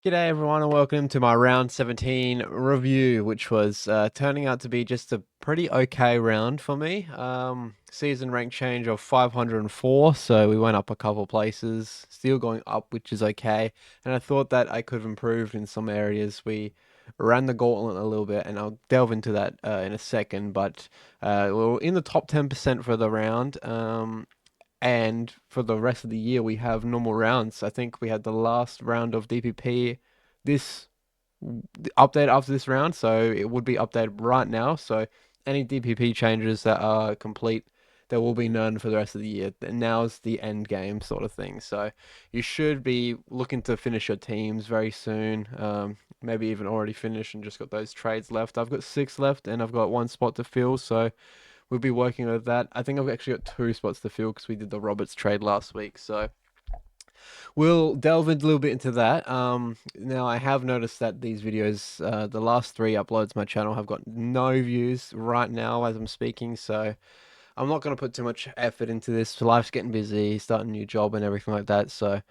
G'day everyone and welcome to my round 17 review, which was turning out to be just a pretty okay round for me. Season rank change of 504, so we went up a couple places, still going up, which is okay. And I thought that I could have improved in some areas. We ran the gauntlet a little bit, and I'll delve into that in a second. But we were in the top 10% for the round. And for the rest of the year, we have normal rounds. I think we had the last round of DPP this update after this round, so it would be updated right now. So any DPP changes that are complete, there will be none for the rest of the year. Now's the end game sort of thing. So you should be looking to finish your teams very soon. Maybe even already finished and just got those trades left. I've got six left and I've got one spot to fill. So we'll be working with that. I think I've actually got two spots to fill because we did the Roberts trade last week. So we'll delve a little bit into that. Now I have noticed that these videos, the last three uploads to my channel have got no views right now as I'm speaking. So I'm not going to put too much effort into this. Life's getting busy, starting a new job and everything like that. So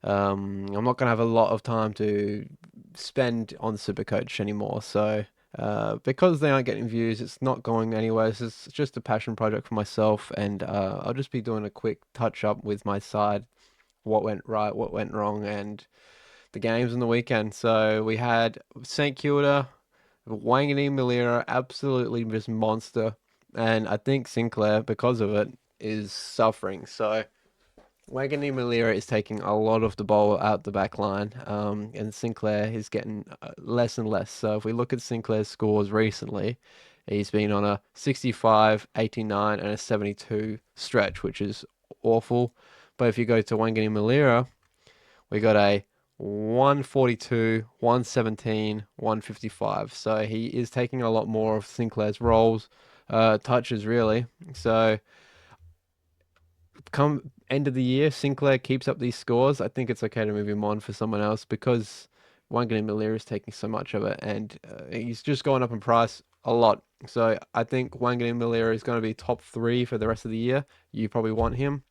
I'm not going to have a lot of time to spend on Supercoach anymore. So because they aren't getting views, it's not going anywhere. It's just a passion project for myself, and I'll just be doing a quick touch up with my side, what went right, what went wrong, and the games on the weekend. So we had St Kilda, Wangani Malira, absolutely just monster, and I think Sinclair, because of it, is suffering. So Wagner Malira is taking a lot of the ball out the back line, and Sinclair is getting less and less. So if we look at Sinclair's scores recently, he's been on a 65, 89, and a 72 stretch, which is awful. But if you go to Wangani Malira, we got a 142, 117, 155. So he is taking a lot more of Sinclair's roles, touches really. So come end of the year, Sinclair keeps up these scores, I think it's okay to move him on for someone else because Wangan Miller is taking so much of it, and he's just going up in price a lot. So I think Wangan Miller is going to be top three for the rest of the year. You probably want him.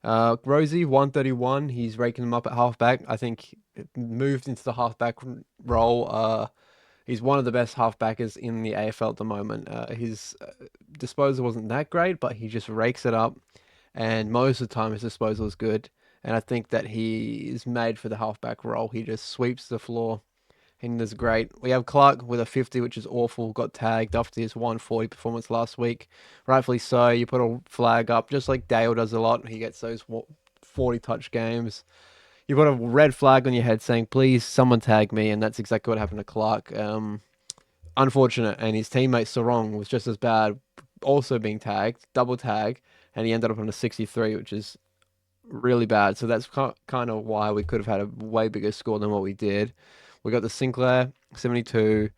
Rosie, 131. He's raking him up at halfback. I think moved into the halfback role. He's one of the best halfbackers in the AFL at the moment. His disposal wasn't that great, but he just rakes it up, and most of the time his disposal is good. And I think that he is made for the halfback role. He just sweeps the floor. And is great. We have Clark with a 50, which is awful. Got tagged after his 140 performance last week. Rightfully so. You put a flag up, just like Dale does a lot. He gets those 40 touch games. You put a red flag on your head saying, please, someone tag me. And that's exactly what happened to Clark. Unfortunate. And his teammate Sarong was just as bad, also being tagged, double tag. And he ended up on a 63, which is really bad. So that's kind of why we could have had a way bigger score than what we did. We got the Sinclair 72.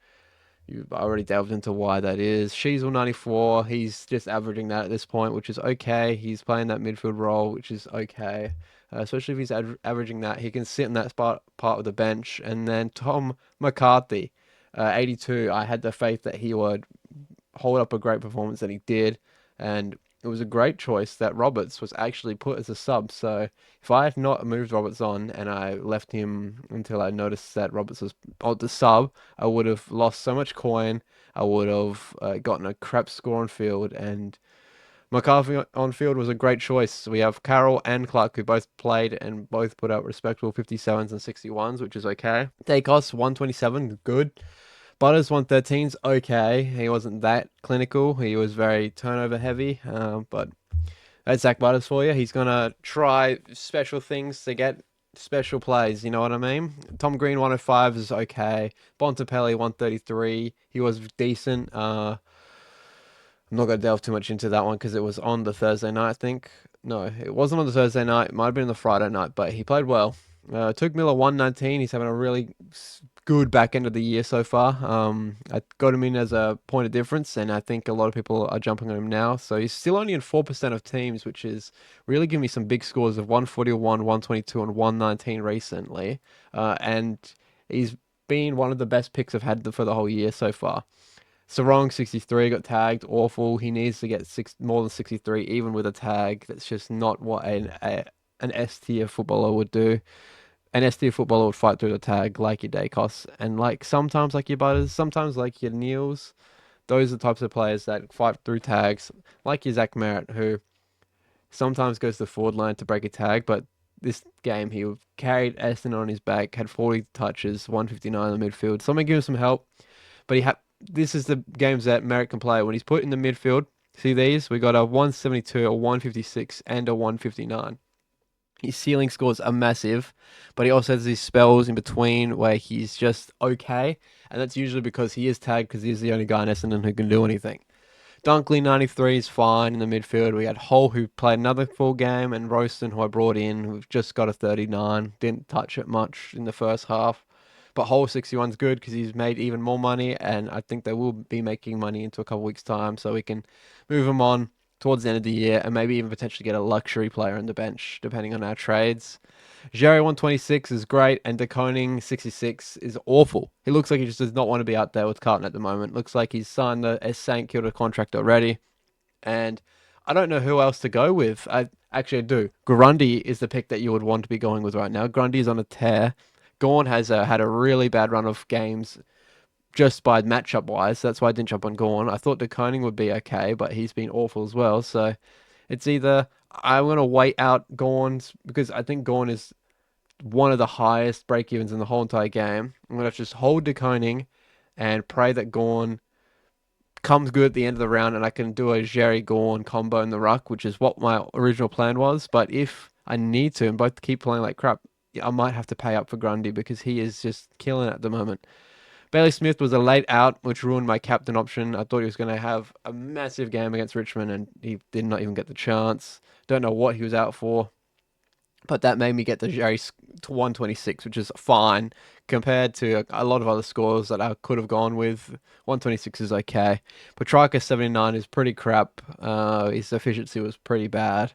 You've already delved into why that is. Sheasel 94. He's just averaging that at this point, which is okay. He's playing that midfield role, which is okay. Especially if he's averaging that, he can sit in that spot part of the bench. And then Tom McCarthy, 82. I had the faith that he would hold up a great performance, and he did. And it was a great choice that Roberts was actually put as a sub. So if I had not moved Roberts on and I left him until I noticed that Roberts was on the sub, I would have lost so much coin. I would have gotten a crap score on field, and McCarthy on field was a great choice. We have Carroll and Clark who both played and both put out respectable 57s and 61s, which is okay. Dacos 127, good. Butters 113's okay. He wasn't that clinical. He was very turnover heavy. But that's Zach Butters for you. He's gonna try special things to get special plays. You know what I mean? Tom Green 105 is okay. Bontempelli 133. He was decent. I'm not gonna delve too much into that one because it was on the Thursday night. I think no, it wasn't on the Thursday night. It might have been on the Friday night, but he played well. Took Miller 119. He's having a really good back end of the year so far. I got him in as a point of difference, and I think a lot of people are jumping on him now. So he's still only in 4% of teams, which is really giving me some big scores of 141, 122, and 119 recently. And he's been one of the best picks I've had for the whole year so far. Sarong 63 got tagged, awful. He needs to get more than 63, even with a tag. That's just not what an S tier footballer would do. an SD footballer would fight through the tag like your Dacos, and like sometimes like your Butters, sometimes like your Neils. Those are the types of players that fight through tags, like your Zach Merritt, who sometimes goes to the forward line to break a tag, but this game he carried Aston on his back, had 40 touches, 159 in the midfield. Someone give him some help, but he had. This is the games that Merritt can play when he's put in the midfield. See these? We got a 172, a 156, and a 159. His ceiling scores are massive, but he also has these spells in between where he's just okay, and that's usually because he is tagged because he's the only guy in Essendon who can do anything. Dunkley 93 is fine in the midfield. We had Hull who played another full game, and Royston who I brought in who just got a 39. Didn't touch it much in the first half. But Hull 61 is good because he's made even more money, and I think they will be making money into a couple weeks' time, so we can move him on towards the end of the year and maybe even potentially get a luxury player on the bench, depending on our trades. Jerry 126 is great, and DeConing 66 is awful. He looks like he just does not want to be out there with Carlton at the moment. Looks like he's signed a St Kilda contract already, and I don't know who else to go with. I do. Grundy is the pick that you would want to be going with right now. Grundy is on a tear. Gorn has had a really bad run of games just by matchup wise. That's why I didn't jump on Gorn. I thought DeConing would be okay, but he's been awful as well. So it's either I'm going to wait out Gorn's because I think Gorn is one of the highest break evens in the whole entire game. I'm going to just hold DeConing and pray that Gorn comes good at the end of the round and I can do a Jerry Gorn combo in the ruck, which is what my original plan was. But if I need to and both keep playing like crap, I might have to pay up for Grundy because he is just killing it at the moment. Bailey Smith was a late out, which ruined my captain option. I thought he was going to have a massive game against Richmond, and he did not even get the chance. Don't know what he was out for, but that made me get the Jerry to 126, which is fine compared to a lot of other scores that I could have gone with. 126 is okay. Petrarca 79 is pretty crap. His efficiency was pretty bad.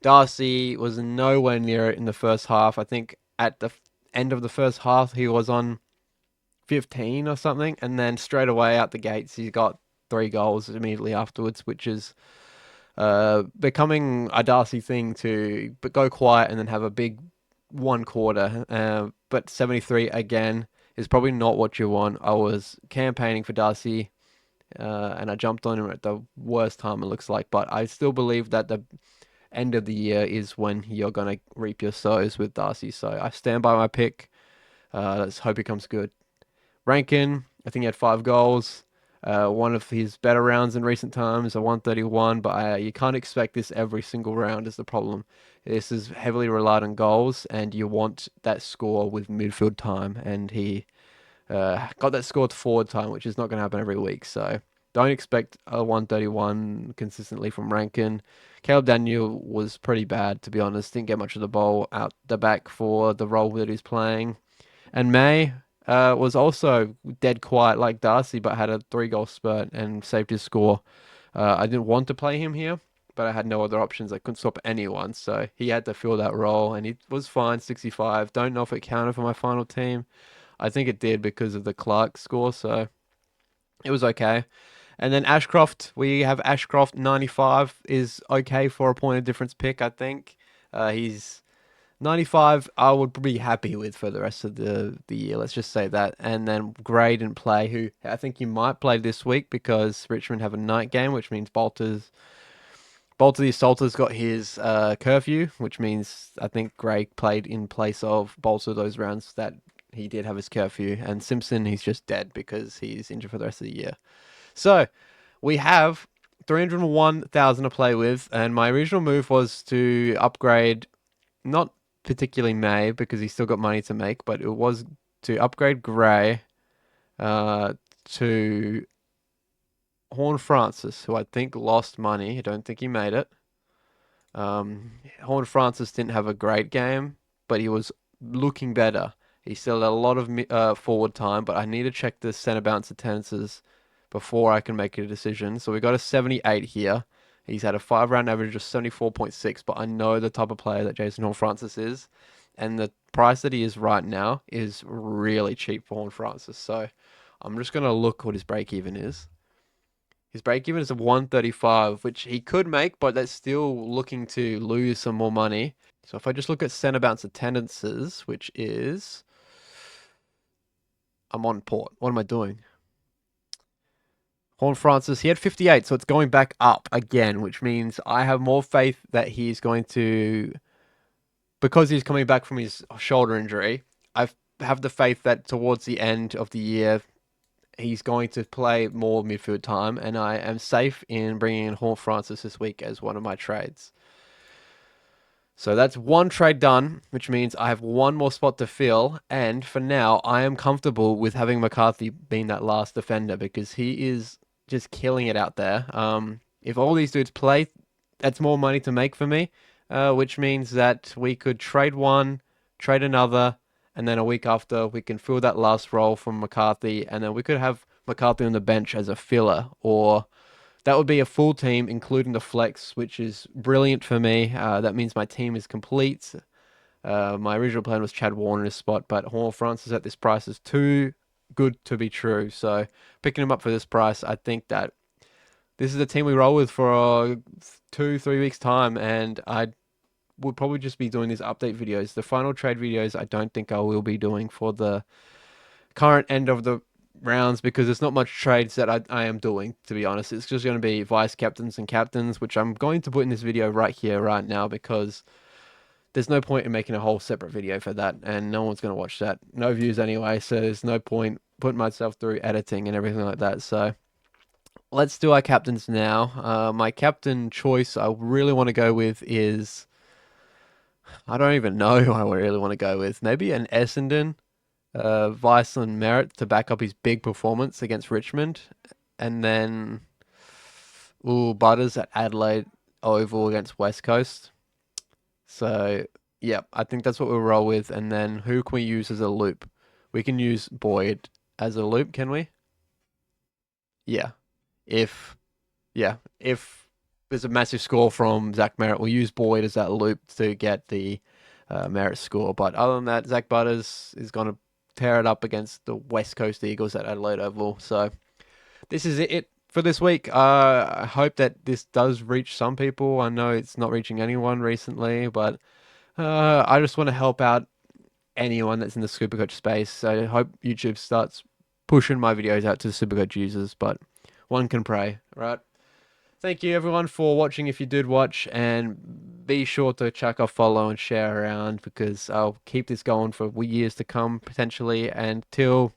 Darcy was nowhere near it in the first half. I think at the end of the first half, he was on 15 or something, and then straight away out the gates, he got 3 goals immediately afterwards, which is becoming a Darcy thing to go quiet and then have a big 1 quarter. But 73 again is probably not what you want. I was campaigning for Darcy, and I jumped on him at the worst time it looks like, but I still believe that the end of the year is when you're going to reap your sows with Darcy. So I stand by my pick. Let's hope he comes good. Rankin, I think he had 5 goals. One of his better rounds in recent times, a 131, but you can't expect this every single round is the problem. This is heavily relied on goals, and you want that score with midfield time, and he got that score to forward time, which is not going to happen every week, so don't expect a 131 consistently from Rankin. Caleb Daniel was pretty bad, to be honest. Didn't get much of the ball out the back for the role that he's playing. And May was also dead quiet like Darcy, but had a 3 goal spurt and saved his score. I didn't want to play him here, but I had no other options. I couldn't stop anyone, so he had to fill that role, and he was fine, 65. Don't know if it counted for my final team. I think it did because of the Clark score, so it was okay. And then Ashcroft, we have Ashcroft 95 is okay for a point of difference pick, I think. He's 95, I would be happy with for the rest of the year. Let's just say that. And then Gray didn't play, who I think you might play this week because Richmond have a night game, which means Bolter the Assaulter's got his curfew, which means I think Gray played in place of Bolter those rounds that he did have his curfew. And Simpson, he's just dead because he's injured for the rest of the year. So we have 301,000 to play with, and my original move was to upgrade not particularly May because he's still got money to make, but it was to upgrade Gray to Horn Francis, who I think lost money. I don't think he made it. Horn Francis didn't have a great game, but he was looking better. He still had a lot of forward time, but I need to check the centre bounce attendances before I can make a decision. So we got a 78 here. He's had a 5 round average of 74.6, but I know the type of player that Jason Horne-Francis is, and the price that he is right now is really cheap for Horne-Francis. So I'm just going to look what his break even is. His break even is a 135, which he could make, but that's still looking to lose some more money. So if I just look at centre bounce attendances, which is I'm on port. What am I doing? Horn Francis, he had 58, so it's going back up again, which means I have more faith that he's going to, because he's coming back from his shoulder injury. I have the faith that towards the end of the year, he's going to play more midfield time, and I am safe in bringing in Horn Francis this week as one of my trades. So that's one trade done, which means I have one more spot to fill. And for now, I am comfortable with having McCarthy being that last defender because he is just killing it out there. If all these dudes play, that's more money to make for me, which means that we could trade one, trade another, and then a week after we can fill that last role from McCarthy, and then we could have McCarthy on the bench as a filler, or that would be a full team, including the flex, which is brilliant for me. That means my team is complete. My original plan was Chad Warner in his spot, but Hall Francis at this price is too good to be true. So picking him up for this price, I think that this is the team we roll with for 2, 3 weeks time, and I would probably just be doing these update videos. The final trade videos, I don't think I will be doing for the current end of the rounds because there's not much trades that I am doing, to be honest. It's just going to be vice captains and captains, which I'm going to put in this video right here, right now, because there's no point in making a whole separate video for that, and no one's going to watch that. No views anyway, so there's no point putting myself through editing and everything like that. So let's do our captains now. My captain choice I really want to go with is... I don't even know who I really want to go with. Maybe an Essendon. Viceland Merritt to back up his big performance against Richmond, and then Butters at Adelaide Oval against West Coast. So yeah, I think that's what we'll roll with. And then who can we use as a loop? We can use Boyd as a loop, can we? Yeah. If if there's a massive score from Zach Merritt, we'll use Boyd as that loop to get the Merritt score. But other than that, Zach Butters is going to tear it up against the West Coast Eagles at Adelaide Oval. So this is it for this week. I hope that this does reach some people. I know it's not reaching anyone recently, but I just want to help out anyone that's in the Supercoach space. So I hope YouTube starts pushing my videos out to the Supercoach users, but one can pray, right? Thank you everyone for watching if you did watch, and be sure to check off follow and share around because I'll keep this going for years to come potentially until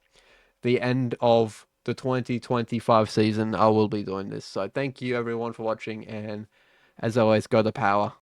the end of the 2025 season. I will be doing this. So thank you everyone for watching, and as always, go the power.